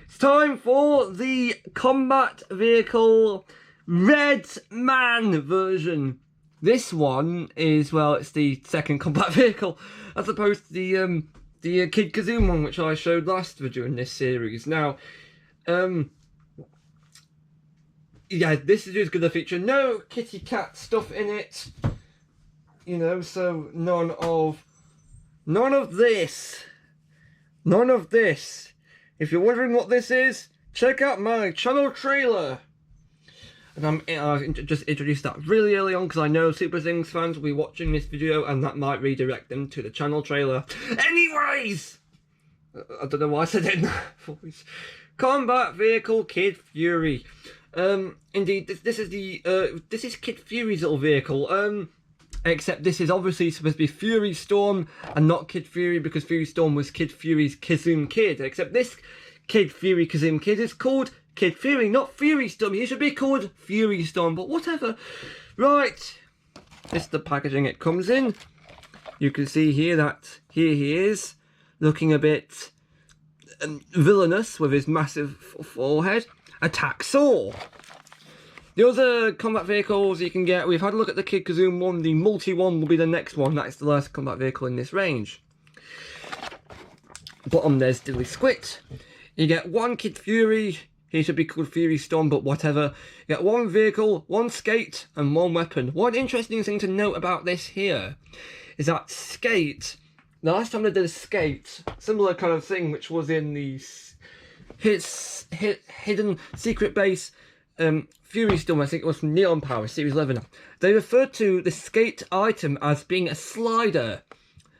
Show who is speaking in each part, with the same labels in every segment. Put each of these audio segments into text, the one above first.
Speaker 1: It's time for the combat vehicle Red Man version. This one is, well, it's the second combat vehicle as opposed to the Kid Kazoom one, which I showed last video in this series. Now, yeah, this is just going to feature no kitty cat stuff in it, you know, so none of this. If you're wondering what this is, check out my channel trailer. And I just introduced that really early on because I know Superthings fans will be watching this video and that might redirect them to the channel trailer. Anyways! I don't know why I said it in that voice. Combat Vehicle Kid Fury. Indeed, this is Kid Fury's little vehicle. Except this is obviously supposed to be Fury Storm and not Kid Fury because Fury Storm was Kid Fury's Kazoom Kid. Except this Kid Fury Kazoom Kid is called Kid Fury, not Fury Storm. He should be called Fury Storm, but whatever. Right, this is the packaging it comes in. You can see here that here he is, looking a bit villainous with his massive forehead. Attack Saw. The other combat vehicles you can get, we've had a look at the Kid Kazoom one, the multi one will be the next one, that's the last combat vehicle in this range. Bottom there's Dilly Squit. You get one Kid Fury, he should be called Fury Storm, but whatever. You get one vehicle, one skate, and one weapon. One interesting thing to note about this here is that skate, the last time they did a skate, similar kind of thing, which was in the hidden secret base, Fury Storm, I think it was from Neon Power, Series 11. They referred to the skate item as being a slider.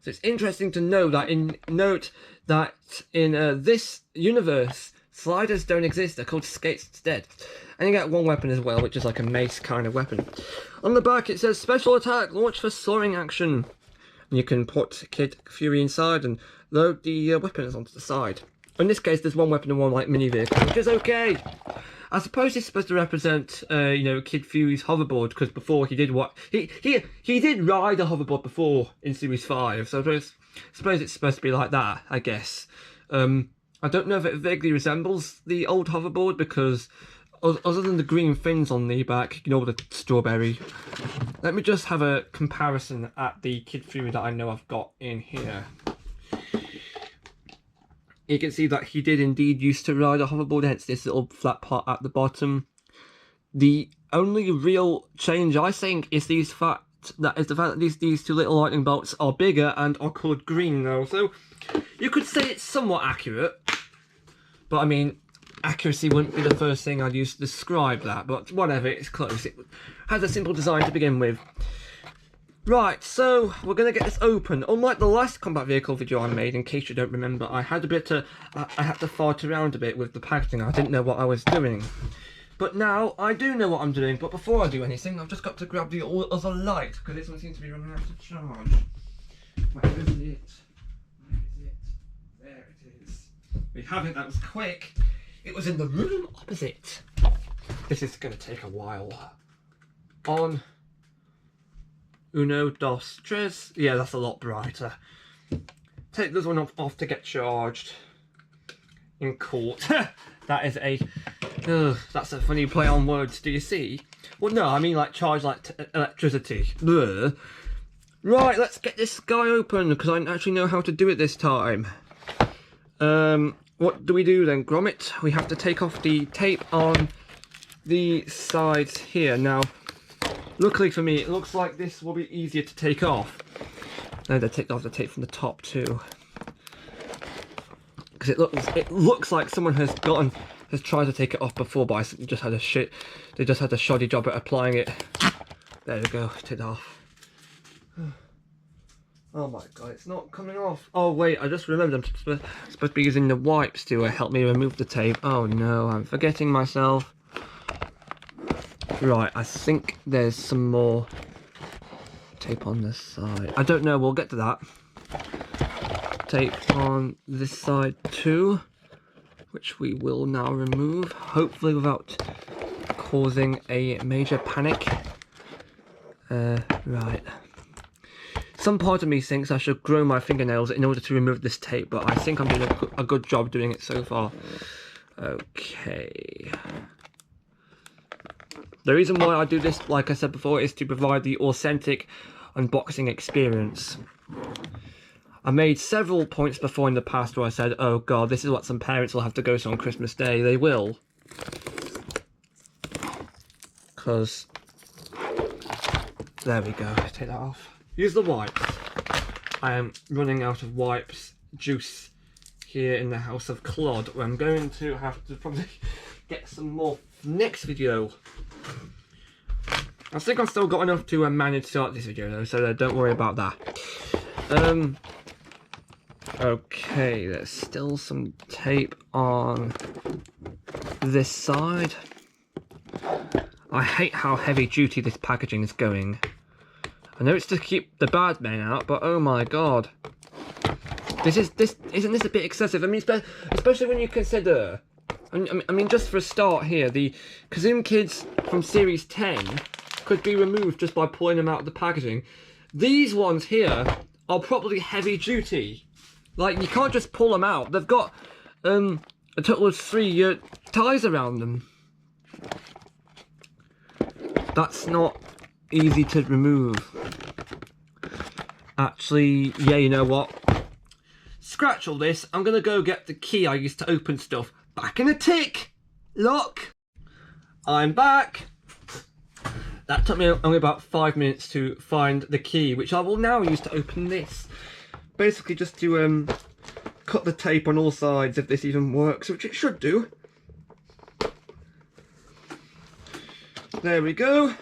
Speaker 1: So it's interesting to know that in this universe, sliders don't exist, they're called skates instead. And you get one weapon as well, which is like a mace kind of weapon. On the back it says special attack, launch for soaring action. And you can put Kid Fury inside and load the weapons onto the side. In this case, there's one weapon and one like mini vehicle, which is okay. I suppose it's supposed to represent, you know, Kid Fury's hoverboard because before he did what he did ride a hoverboard before in Series 5. So I suppose it's supposed to be like that, I guess. I don't know if it vaguely resembles the old hoverboard because other than the green fins on the back, ignore the strawberry. Let me just have a comparison at the Kid Fury that I know I've got in here. You can see that he did indeed used to ride a hoverboard, hence this little flat part at the bottom. The only real change I think is the fact that these two little lightning bolts are bigger and are coloured green though. So you could say it's somewhat accurate. But I mean, accuracy wouldn't be the first thing I'd use to describe that, but whatever, it's close. It has a simple design to begin with. Right, so we're going to get this open. Unlike the last combat vehicle video I made, in case you don't remember, I had to fart around a bit with the packaging. I didn't know what I was doing. But now I do know what I'm doing, but before I do anything, I've just got to grab the other light, because this one seems to be running out of charge. Where is it? There it is. We have it, that was quick. It was in the room opposite. This is going to take a while. On uno, dos, tres. Yeah, that's a lot brighter. Take this one off to get charged in court. That is a... that's a funny play on words, do you see? Well, no, I mean like charge like electricity. Bleh. Right, let's get this guy open, because I actually know how to do it this time. What do we do then, Gromit? We have to take off the tape on the sides here. Now, luckily for me, it looks like this will be easier to take off. No, they take off the tape from the top too, because it looks like someone has tried to take it off before, but they just had a shoddy job at applying it. There we go, take it off. Oh my god, it's not coming off. Oh wait, I just remembered I'm supposed to be using the wipes to help me remove the tape. Oh no, I'm forgetting myself. Right, I think there's some more tape on this side. I don't know, we'll get to that. Tape on this side too, which we will now remove, hopefully without causing a major panic. Right. Some part of me thinks I should grow my fingernails in order to remove this tape, but I think I'm doing a good job doing it so far. Okay. The reason why I do this, like I said before, is to provide the authentic unboxing experience. I made several points before in the past where I said, oh god, this is what some parents will have to go through on Christmas Day. They will. Because... there we go. Take that off. Use the wipes. I am running out of wipes juice here in the house of Clod, where I'm going to have to probably get some more next video. I think I've still got enough to manage to start this video though, so don't worry about that. Okay, there's still some tape on this side. I hate how heavy duty this packaging is going. I know it's to keep the bad men out, but oh my god. Isn't this a bit excessive? I mean, especially when you consider, I mean, just for a start here, the Kazoom kids from Series 10 could be removed just by pulling them out of the packaging. These ones here are probably heavy duty. Like, you can't just pull them out. They've got a total of 3 ties around them. That's not easy to remove. Actually, yeah, you know what? Scratch all this. I'm gonna go get the key I used to open stuff. Back in a tick. Look, I'm back. That took me only about 5 minutes to find the key, which I will now use to open this. Basically just to cut the tape on all sides if this even works, which it should do. There we go.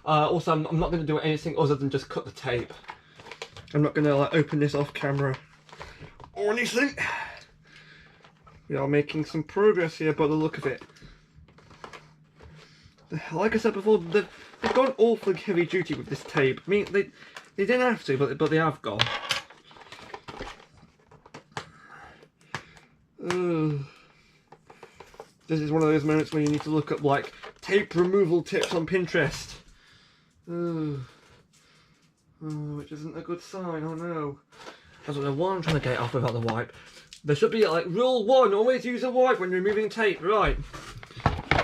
Speaker 1: Also, I'm not going to do anything other than just cut the tape. I'm not going to like open this off camera or anything. We are making some progress here by the look of it. Like I said before, they've gone awfully heavy duty with this tape. I mean, they didn't have to, but they have gone. This is one of those moments when you need to look up like tape removal tips on Pinterest. Which isn't a good sign, oh no. I don't know why I'm trying to get it off without the wipe. There should be like rule 1, always use a wipe when removing tape, right.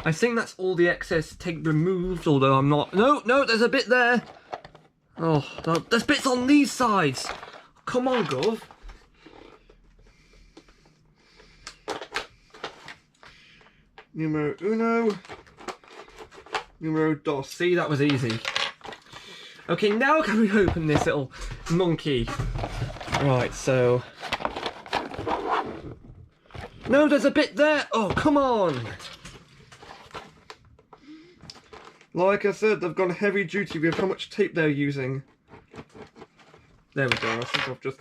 Speaker 1: I think that's all the excess tape removed, although I'm not... No, there's a bit there. Oh, there's bits on these sides. Come on, Gov. Numero uno. Numero dos. See, that was easy. Okay, now can we open this little monkey? Right, so... No, there's a bit there. Oh, come on. Like I said, they've gone heavy duty with how much tape they're using. There we go, I think I've just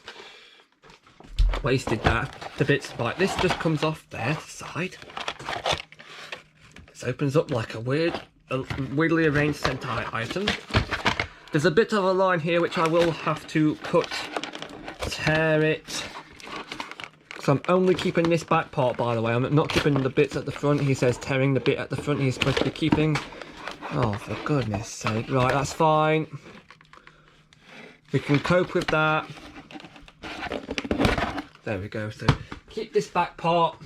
Speaker 1: wasted that. The bits, right, this just comes off there, the side. This opens up like a weirdly arranged Sentai item. There's a bit of a line here which I will have to cut, tear it. So I'm only keeping this back part, by the way. I'm not keeping the bits at the front. He says tearing the bit at the front he's supposed to be keeping. Oh, for goodness sake. Right, that's fine. We can cope with that. There we go. So keep this back part.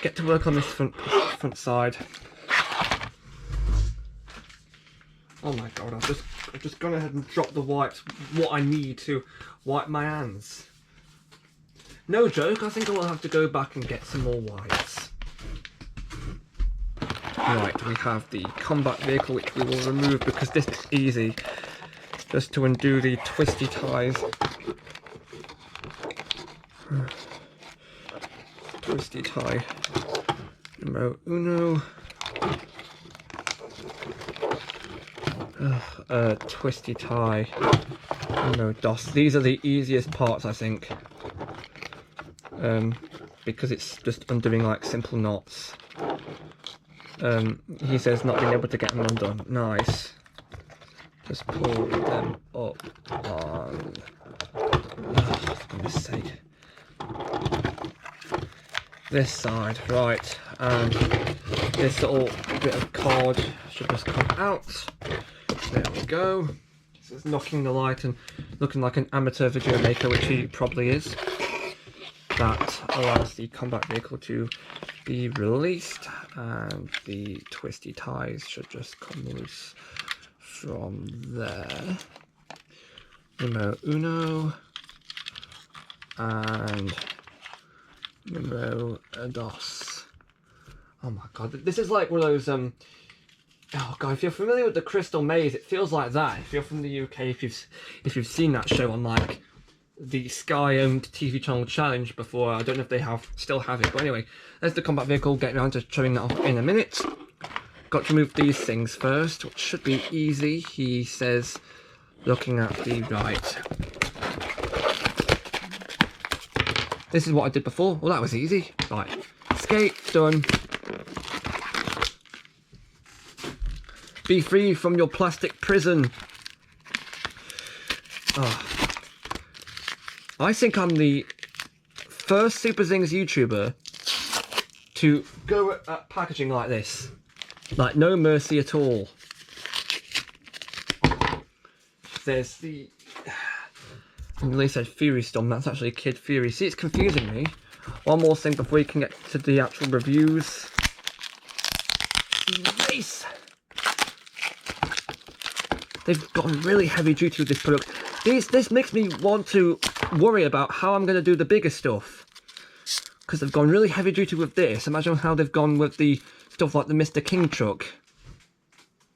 Speaker 1: Get to work on this front side. Oh my god, I've just gone ahead and dropped the wipes, what I need to wipe my hands. No joke, I think I will have to go back and get some more wipes. Right, we have the combat vehicle, which we will remove because this is easy. Just to undo the twisty ties. Twisty tie. Numero uno. Twisty tie. No dos. These are the easiest parts, I think. Because it's just undoing like simple knots. He says not being able to get them undone. Nice. Just pull them up on. Oh, for goodness sake. This side, right, and this little bit of cord should just come out. There we go. This is knocking the light and looking like an amateur video maker, which he probably is. that allows the combat vehicle to be released, and the twisty ties should just come loose from there. Numero uno and numero dos. Oh my god, this is like one of those oh god, if you're familiar with the Crystal Maze, it feels like that. If you're from the UK, if you've seen that show on like the Sky-owned TV channel Challenge before, I don't know if they still have it, but anyway, there's the combat vehicle. Getting around to showing that off in a minute. Got to remove these things first, which should be easy, he says, looking at the right. This is what I did before. Well, that was easy. Right, escape, done. Be free from your plastic prison. Oh. I think I'm the first Superthings YouTuber to go at packaging like this. Like, no mercy at all. There's the... I really said Fury Storm, that's actually Kid Fury. See, it's confusing me. One more thing before we can get to the actual reviews. Nice! They've gotten really heavy duty with this product. This makes me want to worry about how I'm going to do the bigger stuff. Because they've gone really heavy duty with this. Imagine how they've gone with the stuff like the Mr. King truck.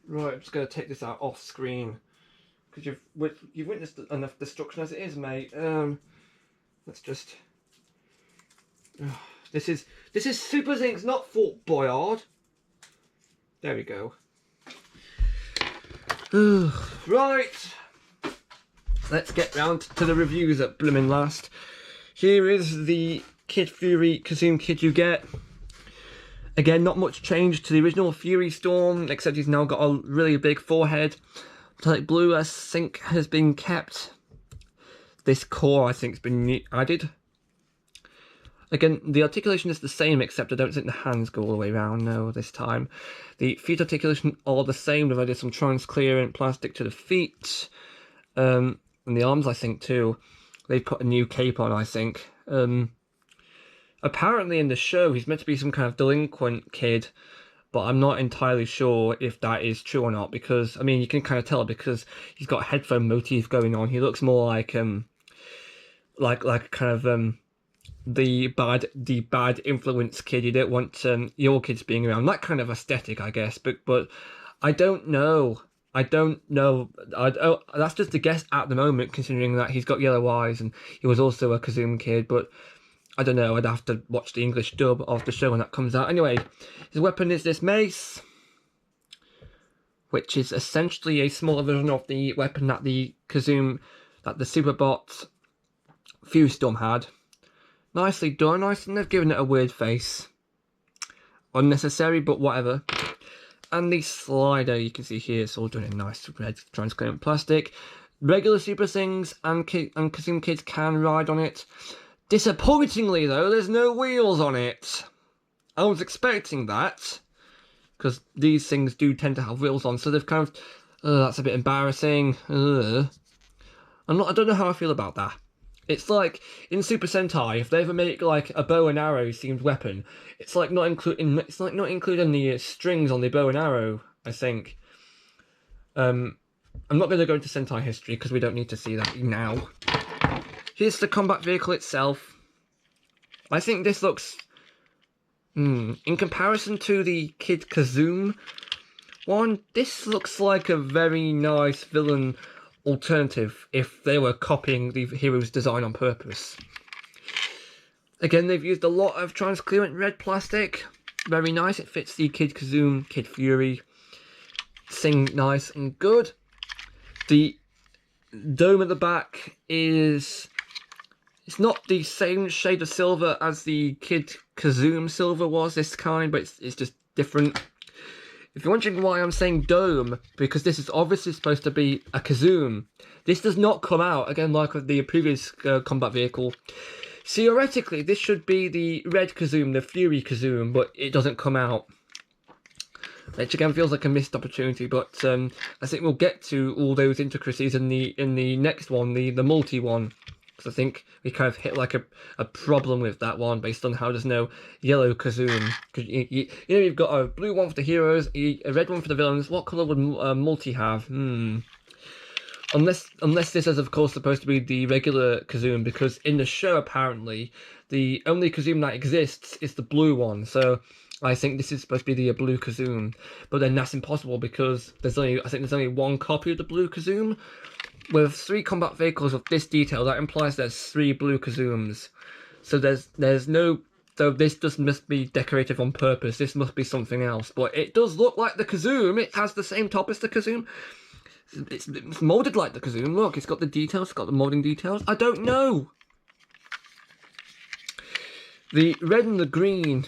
Speaker 1: Right, I'm just going to take this out off screen. Because you've witnessed enough destruction as it is, mate. Let's just... This is Superthings, not Fort Boyard. There we go. Right, let's get round to the reviews at blooming last. Here is the Kid Fury Kazoom kit you get. Again, not much change to the original Fury Storm, except he's now got a really big forehead. Metallic blue, I think, has been kept. This core, I think, has been added. Again, the articulation is the same, except I don't think the hands go all the way around, no, this time. The feet articulation are the same. They've added some transparent plastic to the feet. And the arms, I think, too. They've put a new cape on, I think. Apparently in the show, he's meant to be some kind of delinquent kid, but I'm not entirely sure if that is true or not, because, I mean, you can kind of tell because he's got a headphone motif going on. He looks more like kind of... the bad influence kid. You don't want your kids being around, that kind of aesthetic, I guess, but I don't know. That's just a guess at the moment, considering that he's got yellow eyes and he was also a Kazoom kid, but I don't know. I'd have to watch the English dub of the show when that comes out. Anyway, his weapon is this mace, which is essentially a smaller version of the weapon that the Kazoom, that the Superbot Fury Storm had. Nicely done. I think they've given it a weird face. Unnecessary, but whatever. And the slider, you can see here, it's all done in nice red transparent plastic. Regular Superthings and Kazoom kids can ride on it. Disappointingly, though, there's no wheels on it. I was expecting that, because these things do tend to have wheels on, so they've kind of... that's a bit embarrassing. I don't know how I feel about that. It's like in Super Sentai, if they ever make like a bow and arrow themed weapon, it's like not including the strings on the bow and arrow, I think. I'm not going to go into Sentai history because we don't need to see that now. Here's the combat vehicle itself. I think this looks, in comparison to the Kid Kazoom one, this looks like a very nice villain alternative if they were copying the hero's design on purpose. Again, they've used a lot of transparent red plastic. Very nice. It fits the Kid Kazoom, Kid Fury thing nice and good. The dome at the back is... it's not the same shade of silver as the Kid Kazoom silver was, this kind, but it's just different. If you're wondering why I'm saying dome, because this is obviously supposed to be a Kazoom. This does not come out, again, like with the previous combat vehicle. Theoretically, this should be the red Kazoom, the Fury Kazoom, but it doesn't come out. Which again feels like a missed opportunity, but I think we'll get to all those intricacies in the next one, the multi one. because I think we kind of hit like a problem with that one based on how there's no yellow Kazoom. Because you know, you've got a blue one for the heroes, a red one for the villains. What colour would Multi have? Unless this is of course supposed to be the regular Kazoom, because in the show apparently the only Kazoom that exists is the blue one. So I think this is supposed to be the blue Kazoom, but then that's impossible because I think there's only one copy of the blue Kazoom. With 3 combat vehicles of this detail, that implies there's 3 blue Kazooms. So there's no... So this just must be decorative on purpose. This must be something else. But it does look like the Kazoom. It has the same top as the Kazoom. It's moulded like the Kazoom. Look, it's got the details. It's got the moulding details. I don't know. The red and the green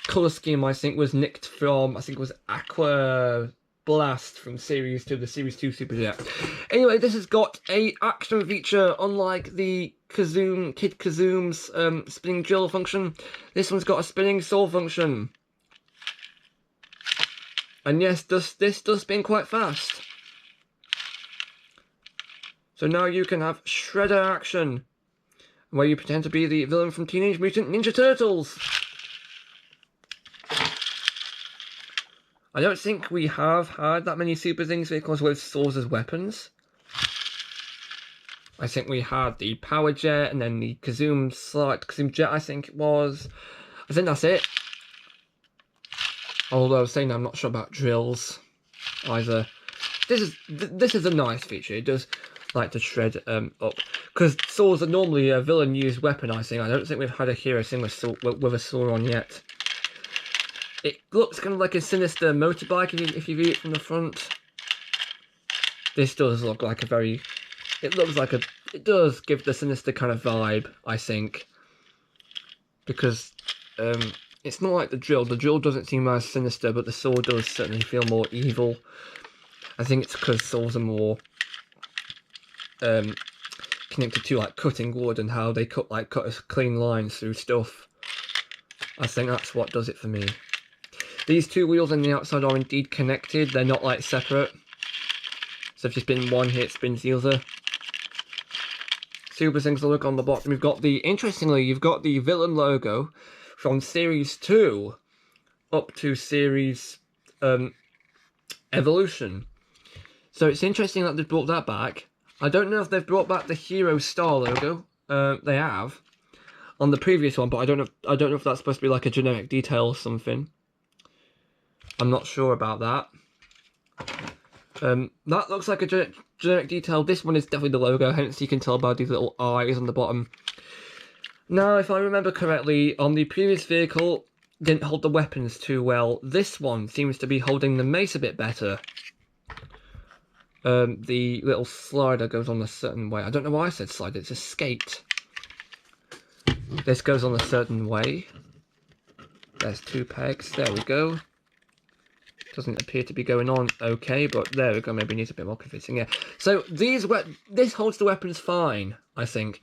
Speaker 1: colour scheme, I think, was nicked from... I think it was Aqua Blast from Series 2, the Series 2 Superjet. Anyway, this has got a action feature, unlike the Kazoom, Kid Kazoom's spinning drill function. This one's got a spinning saw function. And yes, this does spin quite fast. So now you can have Shredder action, where you pretend to be the villain from Teenage Mutant Ninja Turtles. I don't think we have had that many Superthings vehicles with saws as weapons. I think we had the Power Jet and then the Kazoom Jet, I think it was. I think that's it. Although I was saying I'm not sure about drills either. This is a nice feature. It does like to shred up. Because saws are normally a villain used weapon, I think. I don't think we've had a hero sing with a saw on yet. It looks kind of like a sinister motorbike if you view it from the front. This does look like a very... It does give the sinister kind of vibe, I think. Because it's not like the drill. The drill doesn't seem as sinister, but the saw does certainly feel more evil. I think it's because saws are more connected to like cutting wood and how they cut clean lines through stuff. I think that's what does it for me. These 2 wheels on the outside are indeed connected. They're not like separate. So if you spin one here, it spins the other. Superthings logo on the bottom. Interestingly, you've got the villain logo from Series 2 up to Series Evolution. So it's interesting that they've brought that back. I don't know if they've brought back the Hero Star logo. They have on the previous one, but I don't know if that's supposed to be like a generic detail or something. I'm not sure about that. That looks like a generic detail. This one is definitely the logo, hence you can tell by these little eyes on the bottom. Now, if I remember correctly, on the previous vehicle, didn't hold the weapons too well. This one seems to be holding the mace a bit better. The little slider goes on a certain way. I don't know why I said slider, it's a skate. This goes on a certain way. There's 2 pegs, there we go. Doesn't appear to be going on okay, but there we go, maybe needs a bit more convincing, yeah. So this holds the weapons fine, I think.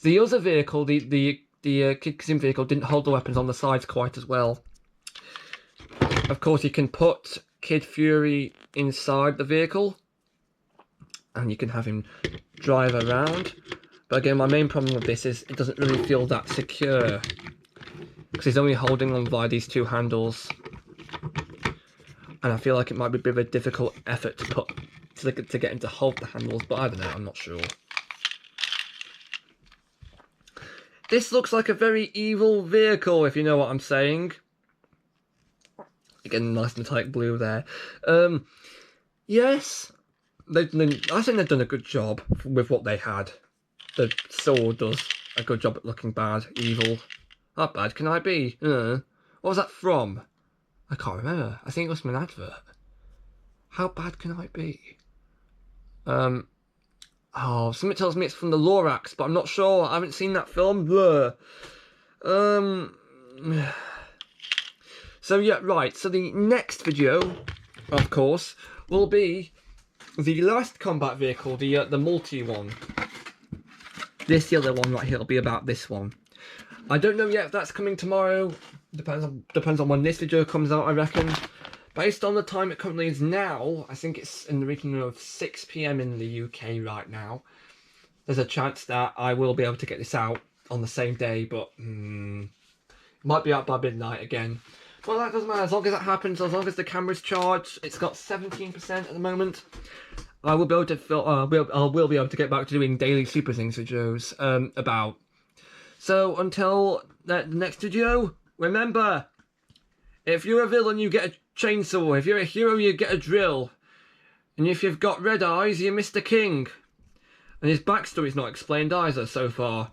Speaker 1: The other vehicle, the Kid Kazoom vehicle, didn't hold the weapons on the sides quite as well. Of course, you can put Kid Fury inside the vehicle, and you can have him drive around. But again, my main problem with this is it doesn't really feel that secure, because he's only holding on via these 2 handles. And I feel like it might be a bit of a difficult effort to get him to hold the handles, but I don't know, I'm not sure. This looks like a very evil vehicle, if you know what I'm saying. Again, nice metallic blue there. Yes, I think they've done a good job with what they had. The sword does a good job at looking bad, evil. How bad can I be? What was that from? I can't remember. I think it was from an advert. How bad can I be? Oh, something tells me it's from the Lorax, but I'm not sure. I haven't seen that film. Blah. So yeah, right. So the next video, of course, will be the last combat vehicle, the multi one. This other one right here will be about this one. I don't know yet if that's coming tomorrow. Depends on when this video comes out, I reckon. Based on the time it currently is now, I think it's in the region of 6 PM in the UK right now. there's a chance that I will be able to get this out on the same day, but might be out by midnight again. Well, that doesn't matter, as long as that happens, as long as the camera's charged. It's got 17% at the moment. I will be able to will be able to get back to doing daily Super Things videos about. So until the next video, remember, if you're a villain, you get a chainsaw. If you're a hero, you get a drill. And if you've got red eyes, you're Mr. King. And his backstory's not explained either so far.